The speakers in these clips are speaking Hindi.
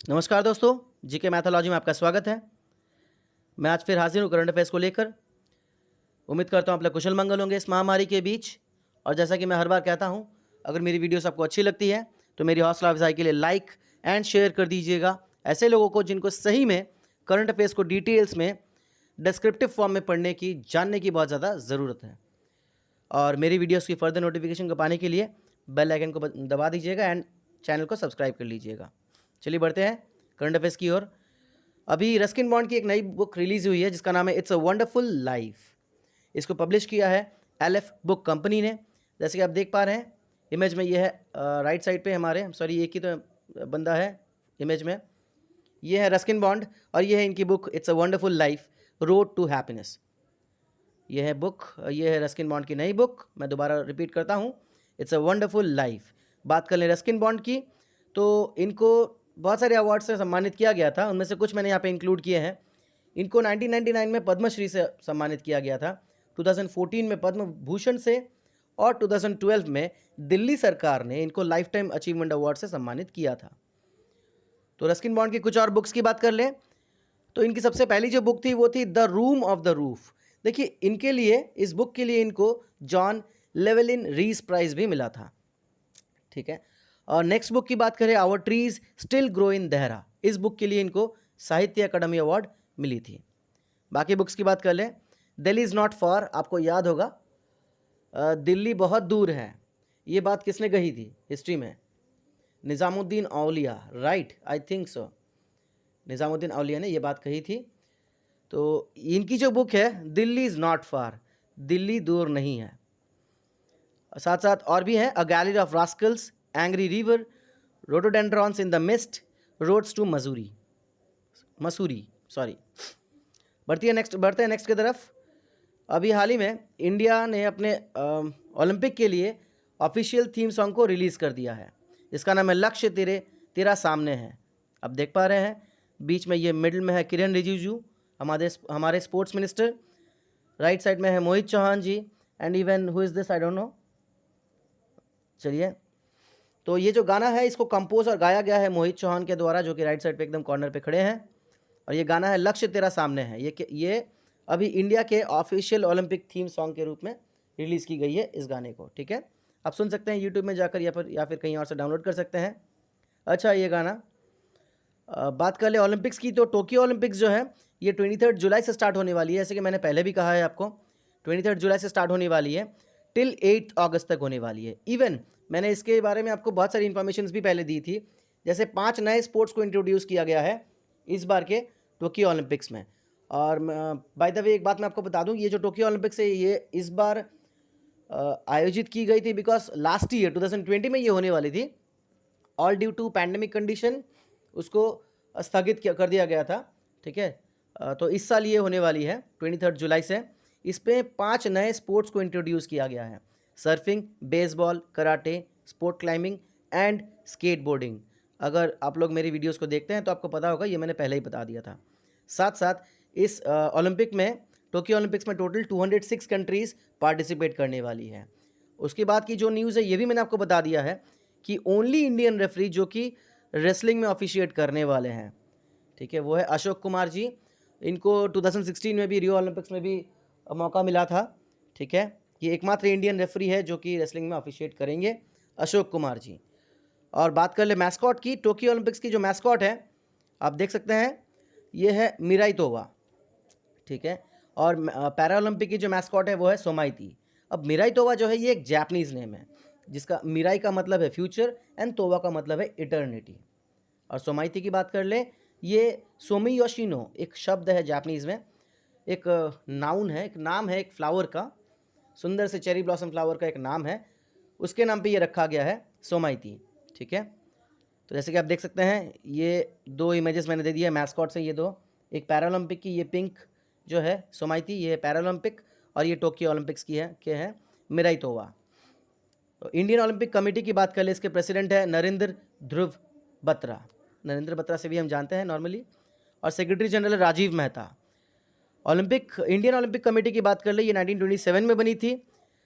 नमस्कार दोस्तों, जीके मैथोलॉजी में आपका स्वागत है। मैं आज फिर हाजिर हूँ करंट अफेयर्स को लेकर। उम्मीद करता हूँ आप लोग कुशल मंगल होंगे इस महामारी के बीच। और जैसा कि मैं हर बार कहता हूँ, अगर मेरी वीडियोस आपको अच्छी लगती है तो मेरी हौसला अफजाई के लिए लाइक एंड शेयर कर दीजिएगा ऐसे लोगों को जिनको सही में करंट अफेयर्स को डिटेल्स में डिस्क्रिप्टिव फॉर्म में पढ़ने की, जानने की बहुत ज़्यादा ज़रूरत है। और मेरी वीडियोस की फर्दर नोटिफिकेशन को पाने के लिए बेल आइकन को दबा दीजिएगा एंड चैनल को सब्सक्राइब कर लीजिएगा। चलिए बढ़ते हैं करंट अफेयर्स की ओर। अभी रस्किन बॉन्ड की एक नई बुक रिलीज हुई है जिसका नाम है इट्स अ वंडरफुल लाइफ। इसको पब्लिश किया है एलएफ बुक कंपनी ने। जैसे कि आप देख पा रहे हैं इमेज में, ये है राइट साइड पे हमारे, सॉरी एक ही तो बंदा है इमेज में, ये है रस्किन बॉन्ड और ये है इनकी book it's a wonderful life road to happiness. ये है बुक, ये है रस्किन बॉन्ड की नई बुक। मैं दोबारा रिपीट करता हूँ, इट्स अ वंडरफुल लाइफ। बात कर लें रस्किन बॉन्ड की, तो इनको बहुत सारे अवार्ड से सम्मानित किया गया था, उनमें से कुछ मैंने यहाँ पे इंक्लूड किए हैं। इनको 1999 में पद्मश्री से सम्मानित किया गया था, 2014 में पद्म भूषण से और 2012 में दिल्ली सरकार ने इनको लाइफ टाइम अचीवमेंट अवार्ड से सम्मानित किया था। तो रस्किन बॉन्ड की कुछ और बुक्स की बात कर लें तो इनकी सबसे पहली जो बुक थी वो थी the room of the roof. देखिए इनके लिए, इस बुक के लिए इनको जॉन लेवलिन रीस प्राइज भी मिला था। ठीक है। और नेक्स्ट बुक की बात करें, our trees still grow in Dehra, इस बुक के लिए इनको साहित्य अकादमी अवार्ड मिली थी। बाकी बुक्स की बात कर लें, दिल्ली इज़ नॉट फार, आपको याद होगा दिल्ली बहुत दूर है, ये बात किसने कही थी हिस्ट्री में? Nizamuddin Auliya, right, I think so, Nizamuddin Auliya ने ये बात कही थी। तो इनकी जो बुक है Delhi is not far, Delhi दूर नहीं है। साथ साथ और भी हैं, a gallery of rascals, angry river, rhododendrons in the mist, roads to Mussoorie sorry. बढ़ते हैं नेक्स्ट की तरफ। अभी हाल ही में इंडिया ने अपने ओलंपिक के लिए ऑफिशियल थीम सॉन्ग को रिलीज़ कर दिया है। इसका नाम है लक्ष्य तेरा सामने है। अब देख पा रहे हैं बीच में, ये मिडिल में है किरण रिजिजू, हमारे स्पोर्ट्स मिनिस्टर। राइट साइड में है Mohit Chauhan ji, and even who is this I don't know. चलिए, तो ये जो गाना है इसको कंपोज और गाया गया है मोहित चौहान के द्वारा, जो कि राइट साइड पे एकदम कॉर्नर पे खड़े हैं। और ये गाना है लक्ष्य तेरा सामने है। ये अभी इंडिया के ऑफिशियल ओलंपिक थीम सॉन्ग के रूप में रिलीज़ की गई है इस गाने को। ठीक है, आप सुन सकते हैं यूट्यूब में जाकर या फिर कहीं और से डाउनलोड कर सकते हैं। अच्छा, ये गाना बात कर ले ओलंपिक्स की, तो टोक्यो ओलंपिक्स जो है ये 23 जुलाई से स्टार्ट होने वाली है। जैसे कि मैंने पहले भी कहा है आपको, 23 जुलाई से स्टार्ट होने वाली है, टिल 8 अगस्त तक होने वाली है। इवन मैंने इसके बारे में आपको बहुत सारी इन्फॉर्मेशन भी पहले दी थी, जैसे 5 नए स्पोर्ट्स को इंट्रोड्यूस किया गया है इस बार के टोक्यो ओलंपिक्स में। और बाय द वे एक बात मैं आपको बता दूं, ये जो टोक्यो ओलंपिक्स है ये इस बार आयोजित की गई थी बिकॉज लास्ट ईयर 2020 में ये होने वाली थी, all due to pandemic condition उसको स्थगित कर दिया गया था। ठीक है, तो इस साल ये होने वाली है 23 जुलाई से। इस पे 5 नए स्पोर्ट्स को इंट्रोड्यूस किया गया है, surfing, baseball, karate, sport climbing and skateboarding. अगर आप लोग मेरी वीडियोस को देखते हैं तो आपको पता होगा, ये मैंने पहले ही बता दिया था। साथ साथ इस ओलंपिक में, टोक्यो ओलंपिक्स में टोटल 206 कंट्रीज़ पार्टिसिपेट करने वाली है। उसके बाद की जो न्यूज़ है ये भी मैंने आपको बता दिया है कि ओनली इंडियन रेफरी जो कि रेसलिंग में ऑफिशिएट करने वाले हैं, ठीक है, वो है अशोक कुमार जी। इनको 2016 में भी रियो ओलंपिक्स में भी मौका मिला था। ठीक है, ये एकमात्र इंडियन रेफरी है जो कि रेसलिंग में ऑफिशिएट करेंगे, अशोक कुमार जी। और बात कर ले मैस्कॉट की, टोक्यो ओलंपिक्स की जो मैस्कॉट है आप देख सकते हैं, ये है मिराई तोवा। ठीक है, और पैरा ओलंपिक की जो मैस्कॉट है वो है सोमाइती। अब मिराई तोवा जो है ये एक जापानीज़ नेम है, जिसका मिराई का मतलब है फ्यूचर एंड तोवा का मतलब है इटर्निटी। और सोमाइती की बात कर ले, ये सोमी योशिनो एक शब्द है जापानीज़ में, एक नाउन है, एक नाम है एक फ्लावर का, सुंदर से चेरी ब्लॉसम फ्लावर का एक नाम है, उसके नाम पे ये रखा गया है सोमाइती। ठीक है, तो जैसे कि आप देख सकते हैं ये 2 इमेजेस मैंने दे दिया है मैस्कॉट से, ये 2, एक पैरालंपिक की, ये पिंक जो है सोमाइती, ये है पैरालंपिक, और ये टोक्यो ओलंपिक्स की है, क्या है, मिराई तोवा। तो इंडियन ओलंपिक कमेटी की बात कर ले, इसके प्रेसिडेंट है नरेंद्र ध्रुव बत्रा। नरेंद्र बत्रा से भी हम जानते हैं नॉर्मली। और secretary general Rajeev Mehta. Indian Olympic committee की बात कर ले, ये 1927 में बनी थी,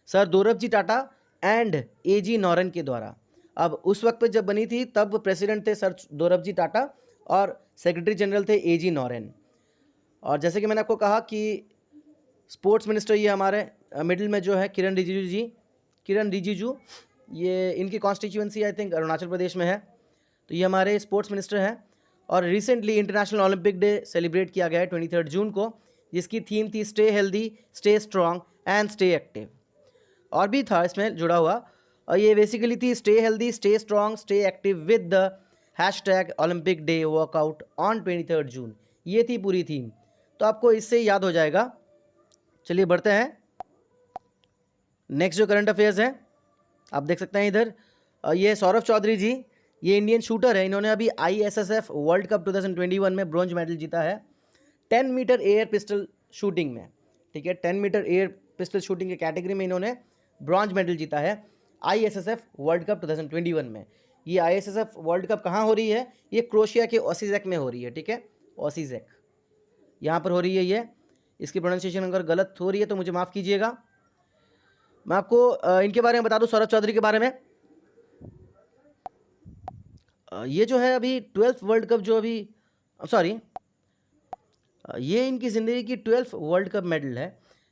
sir Dorabji Tata and A G Noehren के द्वारा। अब उस वक्त पे जब बनी थी तब प्रेसिडेंट थे सर दोरबजी टाटा, और सेक्रेटरी जनरल थे एजी नॉरेन। और जैसे कि मैंने आपको कहा कि स्पोर्ट्स मिनिस्टर ये हमारे मिडिल में जो है किरण रिजिजू, ये इनकी constituency I think Arunachal Pradesh में है, तो ये हमारे स्पोर्ट्स मिनिस्टर हैं। और recently international Olympic day celebrate किया गया है 23 जून को, जिसकी थीम थी stay healthy, stay strong and stay active. और भी था इसमें जुड़ा हुआ, और ये बेसिकली थी stay healthy, stay strong, stay active with the hashtag Olympic day workout on 23 जून। ये थी पूरी थीम, तो आपको इससे याद हो जाएगा। चलिए बढ़ते हैं, नेक्स्ट जो करंट अफेयर्स है आप देख सकते हैं इधर। ये सौरभ चौधरी जी, ये इंडियन शूटर है, इन्होंने अभी ISSF वर्ल्ड कप 2021 में ब्रॉन्ज मेडल जीता है 10 मीटर एयर पिस्टल शूटिंग में। ठीक है, 10 मीटर एयर पिस्टल शूटिंग के कैटेगरी में इन्होंने ब्रॉन्ज मेडल जीता है ISSF वर्ल्ड कप 2021 में। ये ISSF वर्ल्ड कप कहाँ हो रही है? ये क्रोशिया के ओसीजैक में हो रही है। ठीक है, ओसीजैक यहाँ पर हो रही है ये। इसकी प्रोनाउंसिएशन अगर गलत हो रही है तो मुझे माफ़ कीजिएगा। मैं आपको इनके बारे में बता दूं, सौरभ चौधरी के बारे में। ये जो है अभी 12th वर्ल्ड कप जो अभी ये इनकी ज़िंदगी की 12th वर्ल्ड कप मेडल है।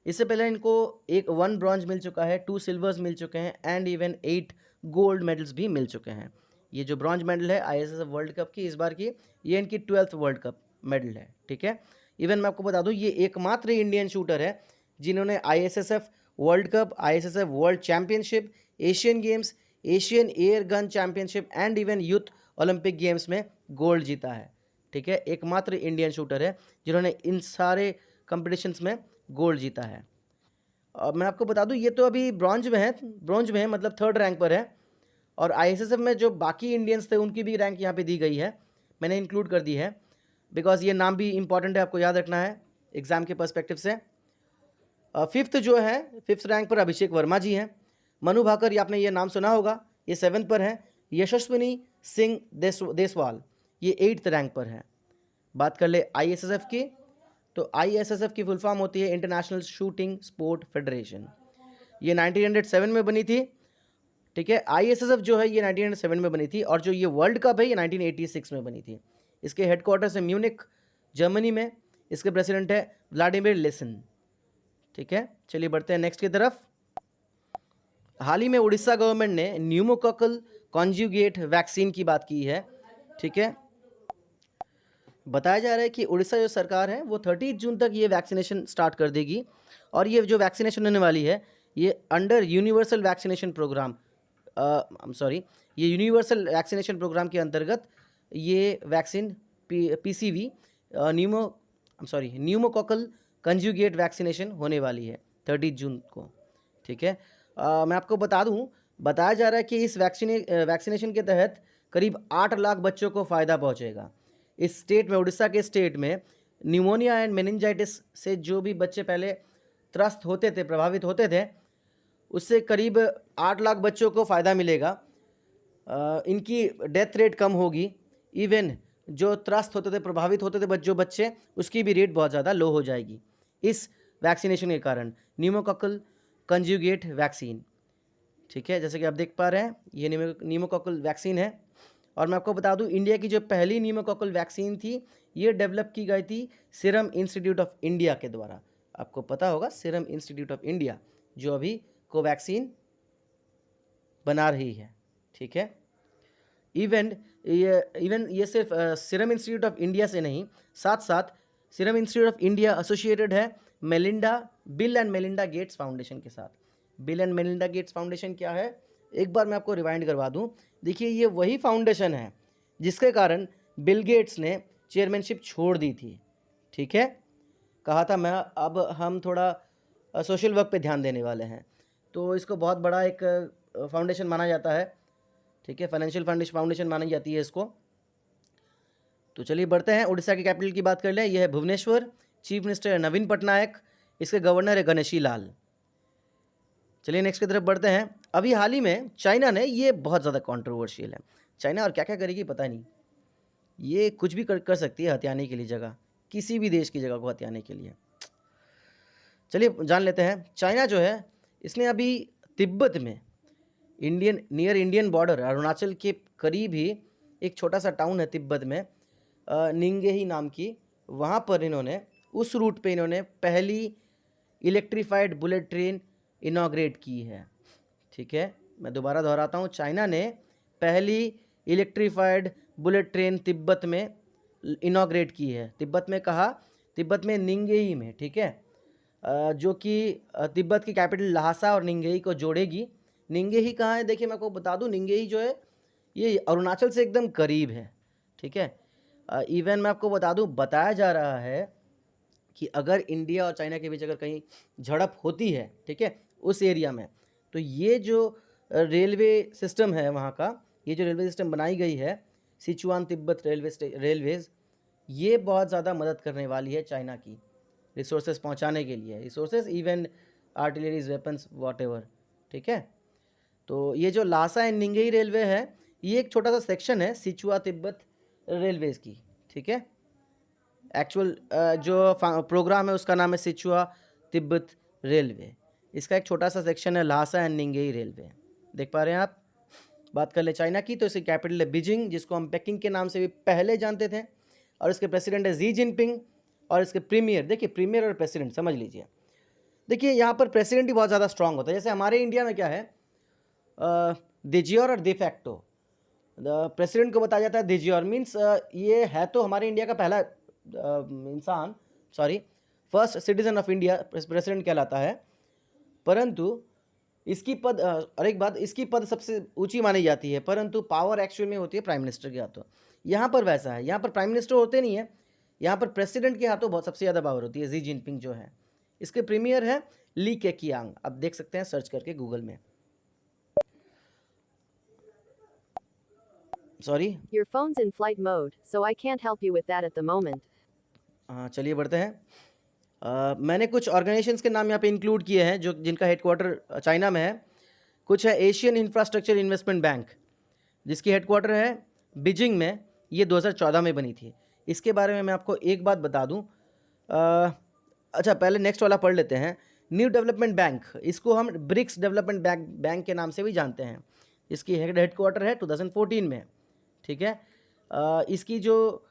इससे पहले इनको 1 ब्रॉन्ज मिल चुका है, 2 सिल्वर्स मिल चुके हैं एंड इवन 8 गोल्ड मेडल्स भी मिल चुके हैं। ये जो ब्रॉन्ज मेडल है ISSF वर्ल्ड कप की इस बार की, ये इनकी 12th वर्ल्ड कप मेडल है। ठीक है, इवन मैं आपको बता दूं ये एकमात्र इंडियन शूटर है जिन्होंने ISSF world cup, ISSF world championship, Asian games, Asian air gun championship and even youth Olympic games में गोल्ड जीता है। ठीक है, एकमात्र इंडियन शूटर है जिन्होंने इन सारे कंपटीशंस में गोल्ड जीता है। और मैं आपको बता दूं ये तो अभी ब्रॉन्ज में है, मतलब 3rd रैंक पर है। और ISSF में जो बाकी इंडियंस थे उनकी भी रैंक यहाँ पे दी गई है, मैंने इंक्लूड कर दी है, बिकॉज ये नाम भी इंपॉर्टेंट है, आपको याद रखना है एग्जाम के पर्सपेक्टिव से। 5th रैंक पर अभिषेक वर्मा जी हैं। मनु भाकर, ये आपने ये नाम सुना होगा, ये 7th पर हैं। यशस्विनी सिंह देसवाल, ये 8th रैंक पर है। बात कर ले ISSF की, तो ISSF की फुल फॉर्म होती है इंटरनेशनल शूटिंग स्पोर्ट फेडरेशन। ये 1907 में बनी थी। ठीक है, ISSF जो है ये 1907 में बनी थी, और जो ये वर्ल्ड कप है ये 1986 में बनी थी। इसके हेडक्वार्टर्स है म्यूनिक जर्मनी में। इसके प्रेसिडेंट है व्लादिमीर लेसिन। ठीक है, चलिए बढ़ते हैं नेक्स्ट की तरफ। हाल ही में उड़ीसा गवर्नमेंट ने न्यूमोकोकल कॉन्जुगेट वैक्सीन की बात की है। ठीक है, बताया जा रहा है कि उड़ीसा जो सरकार है वो 30 जून तक ये वैक्सीनेशन स्टार्ट कर देगी। और ये जो वैक्सीनेशन होने वाली है ये अंडर यूनिवर्सल वैक्सीनेशन प्रोग्राम, ये यूनिवर्सल वैक्सीनेशन प्रोग्राम के अंतर्गत ये vaccine PCV pneumococcal conjugate vaccination होने वाली है 30 जून को। ठीक है, मैं आपको बता दूं, बताया जा रहा है कि इस वैक्सीनेशन के तहत करीब 8 लाख बच्चों को फ़ायदा पहुंचेगा। इस स्टेट में, उड़ीसा के स्टेट में न्यूमोनिया एंड मेनिंजाइटिस से जो भी बच्चे पहले त्रस्त होते थे, प्रभावित होते थे, उससे करीब 8 लाख बच्चों को फ़ायदा मिलेगा। इनकी डेथ रेट कम होगी। इवन जो त्रस्त होते थे, प्रभावित होते थे जो बच्चे, उसकी भी रेट बहुत ज़्यादा लो हो जाएगी इस वैक्सीनेशन के कारण, न्यूमोकोकल कंजुगेट वैक्सीन। ठीक है, जैसे कि आप देख पा रहे हैं ये न्यूमोकोकल वैक्सीन है। और मैं आपको बता दूं इंडिया की जो पहली न्यूमोकोकल वैक्सीन थी ये डेवलप की गई थी सीरम इंस्टीट्यूट ऑफ इंडिया के द्वारा। आपको पता होगा सीरम इंस्टीट्यूट ऑफ इंडिया जो अभी कोवैक्सीन बना रही है। ठीक है, इवन ये सिर्फ सीरम इंस्टीट्यूट ऑफ इंडिया से नहीं, साथ साथ Serum Institute of India associated है Bill and Melinda Gates Foundation के साथ। Bill and Melinda Gates Foundation क्या है, एक बार मैं आपको रिवाइंड करवा दूं। देखिए ये वही फाउंडेशन है जिसके कारण बिल गेट्स ने चेयरमैनशिप छोड़ दी थी। ठीक है, कहा था मैं अब हम थोड़ा सोशल वर्क पे ध्यान देने वाले हैं, तो इसको बहुत बड़ा एक फाउंडेशन माना जाता है। ठीक है, फाइनेंशियल फाउंडेशन मानी जाती है इसको। तो चलिए बढ़ते हैं, उड़ीसा की कैपिटल की बात कर लें। यह है भुवनेश्वर। चीफ मिनिस्टर है नवीन पटनायक। इसके गवर्नर है गणेशी लाल। चलिए नेक्स्ट की तरफ बढ़ते हैं। अभी हाल ही में चाइना ने, ये बहुत ज़्यादा कंट्रोवर्शियल है, चाइना और क्या क्या करेगी पता नहीं, ये कुछ भी कर सकती है हथियाने के लिए जगह, किसी भी देश की जगह को हथियाने के लिए। चलिए जान लेते हैं। चाइना जो है इसने अभी तिब्बत में नियर इंडियन बॉर्डर, अरुणाचल के करीब ही एक छोटा सा टाउन है तिब्बत में, निंगेही नाम की, वहाँ पर इन्होंने उस रूट पे इन्होंने पहली इलेक्ट्रीफाइड बुलेट ट्रेन इनॉग्रेट की है। ठीक है, मैं दोबारा दोहराता हूँ, चाइना ने पहली इलेक्ट्रीफाइड बुलेट ट्रेन तिब्बत में इनॉग्रेट की है। तिब्बत में कहा, तिब्बत में निंगेही में। ठीक है, जो कि तिब्बत की कैपिटल ल्हासा और निंगेही को जोड़ेगी। निंगेही कहाँ है, देखिए मैं आपको बता दूँ, निंगेही जो है ये अरुणाचल से एकदम करीब है। ठीक है, इवन मैं आपको बता दूँ, बताया जा रहा है कि अगर इंडिया और चाइना के बीच अगर कहीं झड़प होती है, ठीक है, उस एरिया में, तो ये जो रेलवे सिस्टम है वहाँ का, ये जो रेलवे सिस्टम बनाई गई है, सिचुआन तिब्बत रेलवेज, ये बहुत ज़्यादा मदद करने वाली है चाइना की रिसोर्सेज पहुँचाने के लिए, resources even artilleries, weapons, what. ठीक है, तो ये जो लासा एंड निंगेही रेलवे है, ये एक छोटा सा सेक्शन है सिचुआ तिब्बत रेलवेज की। ठीक है, एक्चुअल जो प्रोग्राम है उसका नाम है सिचुआ तिब्बत रेलवे। इसका एक छोटा सा सेक्शन है लासा एंड निंगेही रेलवे। देख पा रहे हैं आप। बात कर ले चाइना की, तो इसकी कैपिटल है बीजिंग, जिसको हम पेकिंग के नाम से भी पहले जानते थे, और इसके प्रेसिडेंट है जी जिनपिंग, और इसके प्रीमियर, देखिए प्रीमियर और प्रेसिडेंट समझ लीजिए। देखिए यहाँ पर प्रेसिडेंट भी बहुत ज़्यादा स्ट्रांग होता है। जैसे हमारे इंडिया में क्या है, डिजियोर और डिफैक्टो। प्रेसिडेंट को बताया जाता है डिजियोर, मीन्स ये है तो हमारे इंडिया का पहला इंसान, sorry first citizen of India president कहलाता है, परंतु इसकी पद और एक बात, इसकी पद सबसे ऊंची मानी जाती है, परंतु पावर एक्चुअल में होती है प्राइम मिनिस्टर के हाथों। यहाँ पर वैसा है, यहाँ पर प्राइम मिनिस्टर होते नहीं है, यहाँ पर प्रेसिडेंट के हाथों बहुत सबसे ज़्यादा पावर होती है। जी जिनपिंग जो है, इसके प्रीमियर है ली केकियांग, आप देख सकते हैं सर्च करके गूगल में। Sorry, Your phone's in flight mode, so I can't help you with that at the moment. हाँ चलिए बढ़ते हैं। मैंने कुछ ऑर्गेनाइजेशंस के नाम यहाँ पे इंक्लूड किए हैं जो जिनका हेडक्वार्टर चाइना में है। कुछ है एशियन इंफ्रास्ट्रक्चर इन्वेस्टमेंट बैंक, जिसकी हेडक्वार्टर है बीजिंग में, ये 2014 में बनी थी। इसके बारे में मैं आपको एक बात बता दूं, अच्छा पहले नेक्स्ट वाला पढ़ लेते हैं। न्यू डेवलपमेंट बैंक, इसको हम ब्रिक्स डेवलपमेंट बैंक के नाम से भी जानते हैं। इसकी हेडक्वार्टर है 2014 में। ठीक है, इसकी जो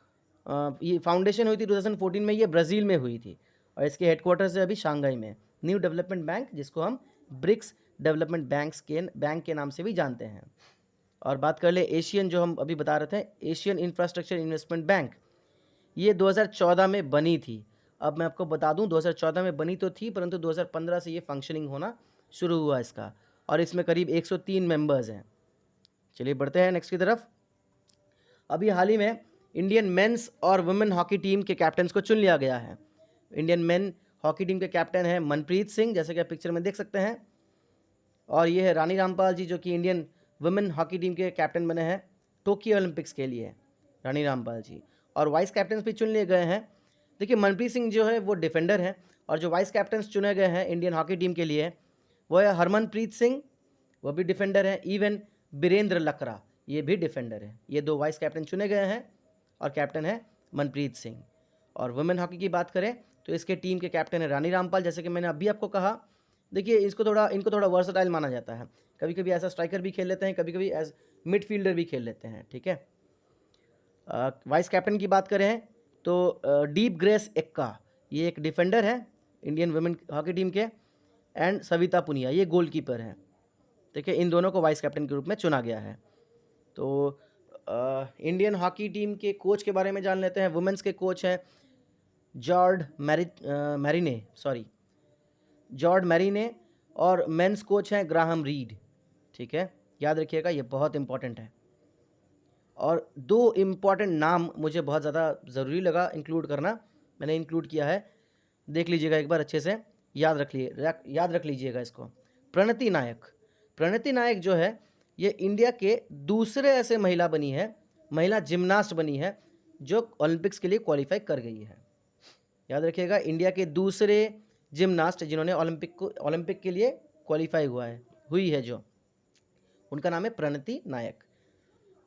ये फाउंडेशन हुई थी 2014 में, ये ब्राज़ील में हुई थी, और इसके हेडक्वार्टर्स है अभी शंघाई में। न्यू डेवलपमेंट बैंक, जिसको हम ब्रिक्स डेवलपमेंट बैंक के नाम से भी जानते हैं। और बात कर ले एशियन, जो हम अभी बता रहे थे, एशियन इंफ्रास्ट्रक्चर इन्वेस्टमेंट बैंक, ये 2014 में बनी थी। अब मैं आपको बता दूं 2014 में बनी तो थी, परंतु 2015 से ये फंक्शनिंग होना शुरू हुआ इसका, और इसमें करीब 103 मेंबर्स हैं। चलिए बढ़ते हैं नेक्स्ट की तरफ। अभी हाल ही में इंडियन मेंस और वुमेन हॉकी टीम के कैप्टन्स को चुन लिया गया है। इंडियन मेन हॉकी टीम के कैप्टन है मनप्रीत सिंह, जैसे कि आप पिक्चर में देख सकते हैं, और ये है रानी रामपाल जी, जो कि इंडियन वुमेन हॉकी टीम के कैप्टन बने हैं टोक्यो ओलंपिक्स के लिए, रानी रामपाल जी। और वाइस कैप्टन्स भी चुन लिए गए हैं। देखिए मनप्रीत सिंह जो है वो डिफेंडर हैं, और जो वाइस कैप्टन्स चुने गए हैं इंडियन हॉकी टीम के लिए वो है हरमनप्रीत सिंह, वो भी डिफेंडर हैं। इवन बीरेंद्र लकरा, ये भी डिफेंडर है। ये दो वाइस कैप्टन चुने गए हैं, और कैप्टन है मनप्रीत सिंह। और वुमेन हॉकी की बात करें तो इसके टीम के कैप्टन है रानी रामपाल, जैसे कि मैंने अभी आपको कहा। देखिए इनको थोड़ा वर्सटाइल माना जाता है, कभी कभी ऐसा स्ट्राइकर भी खेल लेते हैं, कभी कभी एज मिडफील्डर भी खेल लेते हैं। ठीक है, वाइस कैप्टन की बात करें तो डीप ग्रेस एक्का, ये एक डिफेंडर है इंडियन वुमेन हॉकी टीम के, एंड सविता पुनिया, ये गोलकीपर हैं। ठीक है, इन दोनों को वाइस कैप्टन के रूप में चुना गया है। तो इंडियन हॉकी टीम के कोच के बारे में जान लेते हैं। वुमेन्स के कोच हैं जॉर्ड मैरिने, और मेंस कोच हैं ग्राहम रीड। ठीक है, याद रखिएगा, ये बहुत इंपॉर्टेंट है। और दो इम्पॉर्टेंट नाम मुझे बहुत ज़्यादा ज़रूरी लगा इंक्लूड करना, मैंने इंक्लूड किया है, देख लीजिएगा एक बार अच्छे से, याद रख लीजिएगा इसको। प्रणति नायक जो है, ये इंडिया के दूसरे ऐसे महिला बनी है, महिला जिम्नास्ट बनी है, जो ओलंपिक्स के लिए क्वालिफाई कर गई है। याद रखिएगा, इंडिया के दूसरे जिम्नास्ट जिन्होंने ओलंपिक के लिए क्वालिफाई हुई है जो, उनका नाम है प्रणति नायक।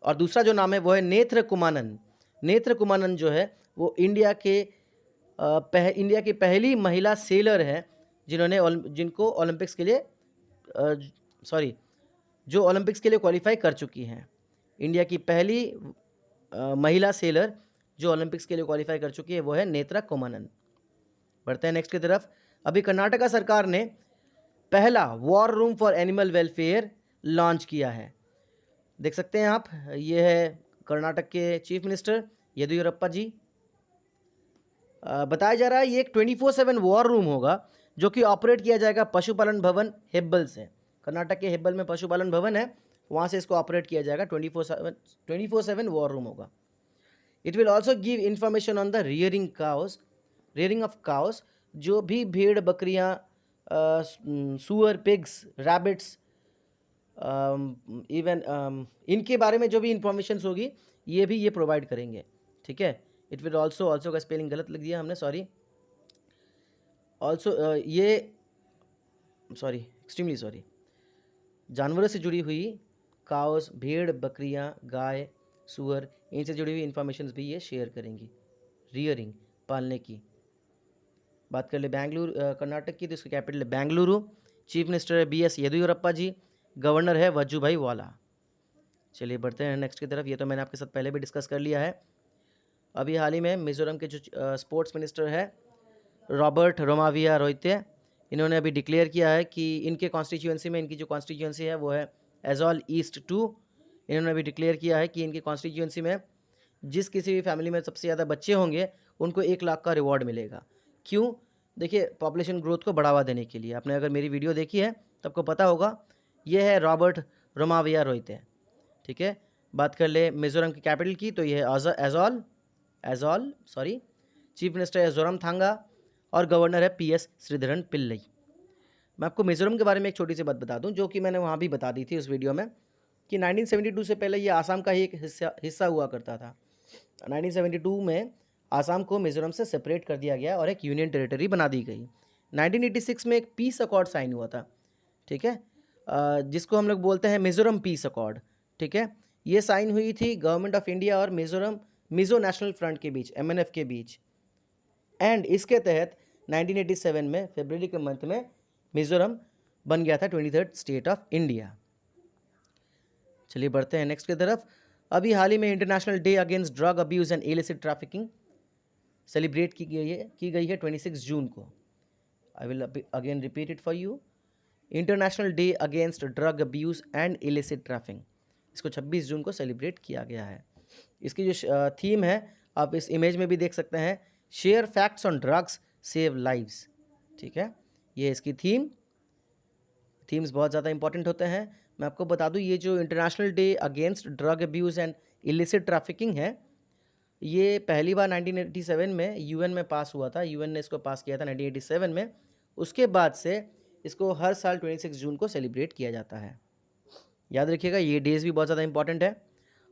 और दूसरा जो नाम है वो है नेत्र कुमानन जो है वो इंडिया की पहली महिला सेलर है जिनको ओलंपिक्स के लिए जो ओलंपिक्स के लिए क्वालिफाई कर चुकी हैं। इंडिया की पहली महिला सेलर जो ओलंपिक्स के लिए क्वालिफाई कर चुकी है वो है नेत्रा कोमानन। बढ़ते हैं नेक्स्ट की तरफ। अभी कर्नाटका सरकार ने पहला war room for animal welfare launch किया है। देख सकते हैं आप, ये है कर्नाटक के चीफ मिनिस्टर येदियुरप्पा जी। बताया जा रहा है ये एक 24/7 वॉर रूम होगा जो कि ऑपरेट किया जाएगा पशुपालन भवन हेब्बल से। कर्नाटक के हेब्बल में पशुपालन भवन है, वहाँ से इसको ऑपरेट किया जाएगा। 24/7 वॉर रूम होगा। It will also give information on the rearing of cows, जो भी भेड़ बकरियाँ, सुअर, पिग्स, रैबिट्स, इवन इनके बारे में जो भी इंफॉर्मेशन होगी ये भी ये प्रोवाइड करेंगे। ठीक है, इट विल ऑल्सो का स्पेलिंग गलत लिख दिया हमने, सॉरी। Also extremely sorry. जानवरों से जुड़ी हुई काउस, भेड़ बकरियाँ, गाय, सुअर, इनसे जुड़ी हुई इंफॉर्मेशन भी ये शेयर करेंगी। रियरिंग, पालने की बात कर ले बेंगलुरु कर्नाटक की, तो इसका कैपिटल है बेंगलुरु। चीफ मिनिस्टर है BS येदियुरप्पा जी। गवर्नर है वजुभाई वाला। चलिए बढ़ते हैं नेक्स्ट की तरफ। ये तो मैंने आपके साथ पहले भी डिस्कस कर लिया है। अभी हाल ही में मिजोरम के जो स्पोर्ट्स मिनिस्टर है रॉबर्ट रोमाविया रोहिते, इन्होंने अभी डिक्लेयर किया है कि इनके कॉन्स्टिट्यूएंसी में, इनकी जो कॉन्स्टिट्यूएंसी है वो है एजॉल ईस्ट 2। इन्होंने अभी डिक्लेयर किया है कि इनकी कॉन्स्टिट्यूएंसी में जिस किसी भी फैमिली में सबसे ज़्यादा बच्चे होंगे उनको 1 लाख का रिवॉर्ड मिलेगा। क्यों? देखिए, पॉपुलेशन ग्रोथ को बढ़ावा देने के लिए। आपने अगर मेरी वीडियो देखी है तो आपको पता होगा, ये है रॉबर्ट रोमाविया रोहिते। ठीक है, बात कर ले मिजोरम की कैपिटल की, तो ये है एजॉल सॉरी। चीफ मिनिस्टर है जोरामथांगा और गवर्नर है PS श्रीधरन पिल्लई। मैं आपको मिजोरम के बारे में एक छोटी सी बात बता दूं, जो कि मैंने वहाँ भी बता दी थी उस वीडियो में, कि 1972 से पहले ये आसाम का ही एक हिस्सा हुआ करता था। 1972 में आसाम को मिजोरम से सेपरेट कर दिया गया और एक यूनियन टेरिटरी बना दी गई। 1986 में एक पीस अकॉर्ड साइन हुआ था। ठीक है, जिसको हम लोग बोलते हैं मिजोरम पीस अकॉर्ड। ठीक है, ये साइन हुई थी गवर्नमेंट ऑफ इंडिया और मिजो नेशनल फ्रंट के बीच, MNF के बीच। एंड इसके तहत 1987 में फरवरी के मंथ में मिजोरम बन गया था 23rd स्टेट ऑफ इंडिया। चलिए बढ़ते हैं नेक्स्ट की तरफ। अभी हाल ही में international day against drug abuse and illicit trafficking celebrate की गई है 26 जून को। I will again repeat it for you. International day against drug abuse and illicit trafficking, इसको 26 जून को सेलिब्रेट किया गया है। इसकी जो थीम है आप इस इमेज में भी देख सकते हैं, share facts on drugs save lives. ठीक है, ये इसकी थीम्स बहुत ज़्यादा इंपॉर्टेंट होते हैं। मैं आपको बता दूं, ये जो international day against drug abuse and illicit trafficking है, ये पहली बार 1987 में UN में पास हुआ था। UN ने इसको पास किया था 1987 में। उसके बाद से इसको हर साल 26 जून को सेलिब्रेट किया जाता है। याद रखिएगा, ये डेज़ भी बहुत ज़्यादा इंपॉर्टेंट है।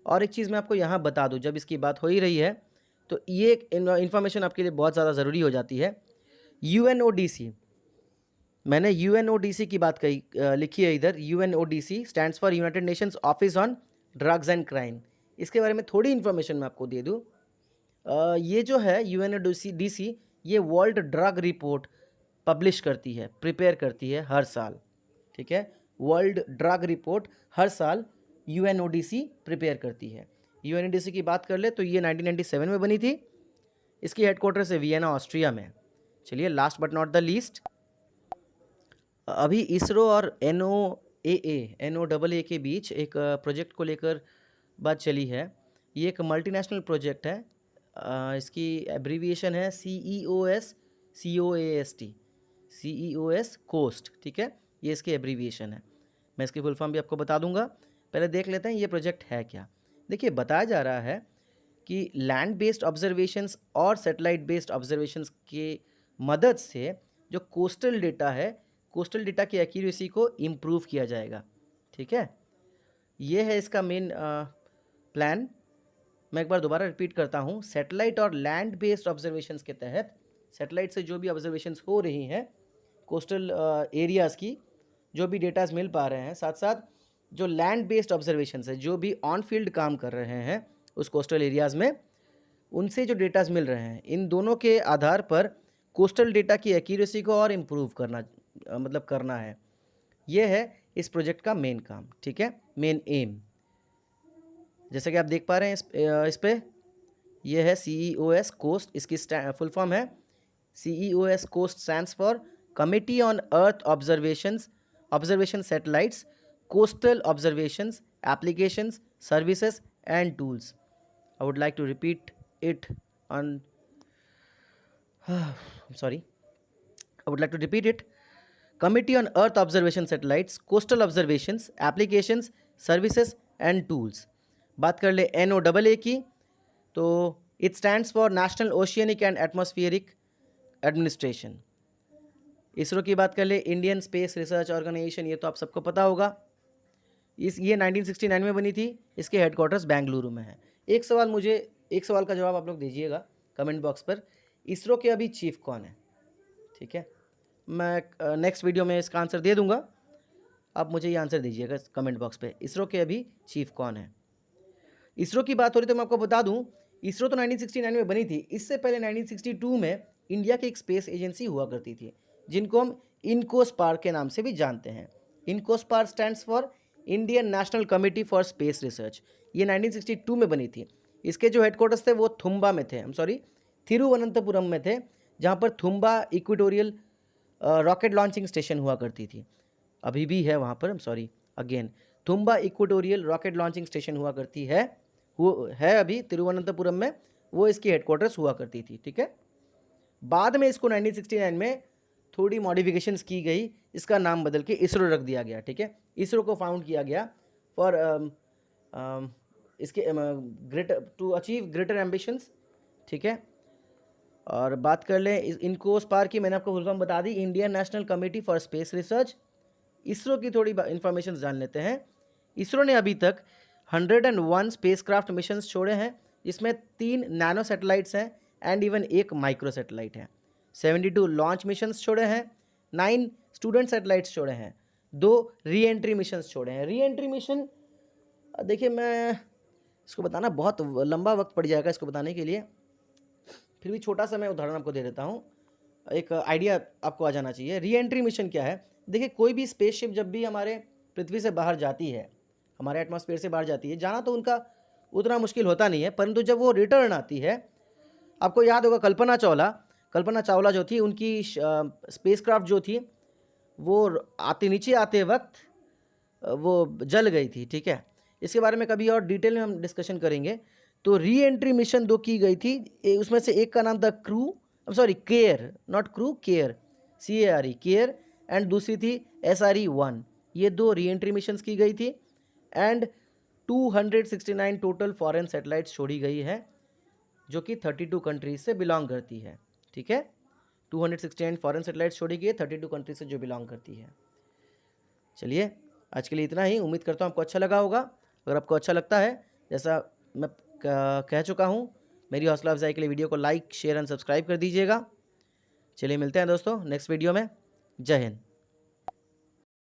और एक चीज़ मैं आपको यहाँ बता दूँ, जब इसकी बात हो ही रही है तो ये इन्फॉर्मेशन आपके लिए बहुत ज़्यादा ज़रूरी हो जाती है। UNODC, मैंने UNODC की बात कही, लिखी है इधर। UNODC stands for United Nations office on drugs and crime. इसके बारे में थोड़ी इन्फॉर्मेशन मैं आपको दे दूँ। ये जो है UNODC, ये वर्ल्ड ड्रग रिपोर्ट पब्लिश करती है, प्रिपेयर करती है हर साल। ठीक है, वर्ल्ड ड्रग रिपोर्ट हर साल UNODC प्रिपेयर करती है। UNODC की बात कर ले तो ये 1997 में बनी थी। इसकी हेडक्वार्टर है वियना, ऑस्ट्रिया में। चलिए, last but not the least, अभी इसरो और NOAA के बीच एक प्रोजेक्ट को लेकर बात चली है। ये एक मल्टीनेशनल प्रोजेक्ट है। इसकी एब्रीविएशन है CEOS कोस्ट। ठीक है, ये इसकी एब्रीविएशन है। मैं इसकी फुल फॉर्म भी आपको बता दूंगा। पहले देख लेते हैं ये प्रोजेक्ट है क्या। देखिए, बताया जा रहा है कि लैंड बेस्ड ऑब्जर्वेशंस और सैटेलाइट बेस्ड ऑब्जर्वेशंस के मदद से जो कोस्टल डेटा की एक्यूरेसी को इम्प्रूव किया जाएगा। ठीक है, ये है इसका मेन प्लान। मैं एक बार दोबारा रिपीट करता हूँ। सैटेलाइट और लैंड बेस्ड ऑब्जर्वेशंस के तहत, सैटेलाइट से जो भी ऑब्जर्वेशंस हो रही हैं कोस्टल एरियाज़ की, जो भी डेटाज मिल पा रहे हैं, साथ साथ जो लैंड बेस्ड ऑब्जर्वेशंस है, जो भी ऑन फील्ड काम कर रहे हैं उस कोस्टल एरियाज़ में, उनसे जो डेटाज मिल रहे हैं, इन दोनों के आधार पर कोस्टल डेटा की एक्यूरेसी को और इम्प्रूव करना है। ये है इस प्रोजेक्ट का मेन काम। ठीक है, मेन एम। जैसे कि आप देख पा रहे हैं इस पे ये है CEOS कोस्ट, इसकी फुल फॉर्म है CEOS COAST stands for committee on earth observation satellites, coastal observations, applications, services and tools. I would like to repeat it on I'm sorry. I would like to repeat it. Committee on Earth Observation Satellites, Coastal Observations, Applications, Services and Tools. बात कर ले NOAA की, तो it stands for National Oceanic and Atmospheric Administration. ISRO की बात कर ले, इंडियन स्पेस रिसर्च ऑर्गेनाइजेशन, ये तो आप सबको पता होगा. ये 1969 में बनी थी. इसके हेडक्वार्टर्स बेंगलुरु में है. एक सवाल का जवाब आप लोग दीजिएगा कमेंट बॉक्स पर. इसरो के अभी चीफ कौन है? ठीक है, मैं नेक्स्ट वीडियो में इसका आंसर दे दूंगा. आप मुझे ये आंसर दीजिएगा कमेंट बॉक्स पे, इसरो के अभी चीफ कौन है? इसरो की बात हो रही तो मैं आपको बता दूं, इसरो तो 1969 में बनी थी. इससे पहले 1962 में इंडिया की एक स्पेस एजेंसी हुआ करती थी, जिनको हम इनकोस्पार के नाम से भी जानते हैं. INCOSPAR stands for Indian national committee for space research. ये 1962 में बनी थी. इसके जो हेडक्वार्टर्स थे वो थिरुवनंतपुरम में थे, जहाँ पर Thumba equatorial rocket launching station हुआ करती थी. अभी भी है वहाँ पर. Thumba equatorial rocket launching station हुआ करती है, वो है अभी तिरुवनंतपुरम में. वो इसकी हेडक्वार्टर्स हुआ करती थी. ठीक है, बाद में इसको 1969 में थोड़ी मॉडिफिकेशंस की गई, इसका नाम बदल के इसरो रख दिया गया. ठीक है, इसरो को फाउंड किया गया फॉर इसके टू अचीव ग्रेटर एम्बिशंस. ठीक है, और बात कर लें इनकोस्पार की, मैंने आपको फुल फॉर्म बता दी, Indian national committee for space research. ISRO की थोड़ी इंफॉर्मेशन जान लेते हैं. इसरो ने अभी तक 101 स्पेसक्राफ्ट मिशंस छोड़े हैं, जिसमें 3 नैनो सैटेलाइट्स हैं एंड इवन एक माइक्रो सैटेलाइट है. 72 लॉन्च मिशंस छोड़े हैं, 9 स्टूडेंट सैटेलाइट्स छोड़े हैं, 2 री एंट्री मिशंस छोड़े हैं. री एंट्री मिशन देखिए, मैं इसको बताना बहुत लंबा वक्त पड़ जाएगा इसको बताने के लिए, फिर भी छोटा सा मैं उदाहरण आपको दे देता हूँ, एक आइडिया आपको आ जाना चाहिए. री एंट्री मिशन क्या है? देखिए, कोई भी स्पेसशिप जब भी हमारे पृथ्वी से बाहर जाती है, हमारे एटमॉस्फेयर से बाहर जाती है, जाना तो उनका उतना मुश्किल होता नहीं है, परंतु जब वो रिटर्न आती है, आपको याद होगा कल्पना चावला जो थी, उनकी स्पेसक्राफ्ट जो थी वो नीचे आते वक्त वो जल गई थी. ठीक है, इसके बारे में कभी और डिटेल में हम डिस्कशन करेंगे. तो री एंट्री मिशन 2 की गई थी, उसमें से एक का नाम था care, not crew, care, CARE, care, and दूसरी थी SRE-1. ये 2 री एंट्री मिशंस की गई थी, एंड 269 टोटल फॉरेन सैटेलाइट्स छोड़ी गई है, जो कि 32 कंट्रीज से बिलोंग करती है. ठीक है, 269 फॉरेन सैटेलाइट्स छोड़ी गई है 32 कंट्रीज से जो बिलोंग करती है. चलिए, आज के लिए इतना ही. उम्मीद करता हूँ आपको अच्छा लगा होगा. अगर आपको अच्छा लगता है, जैसा मैं कह चुका हूँ, मेरी हौसला अफजाई के लिए वीडियो को लाइक, शेयर एंड सब्सक्राइब कर दीजिएगा. चलिए, मिलते हैं दोस्तों नेक्स्ट वीडियो में. जय हिंद.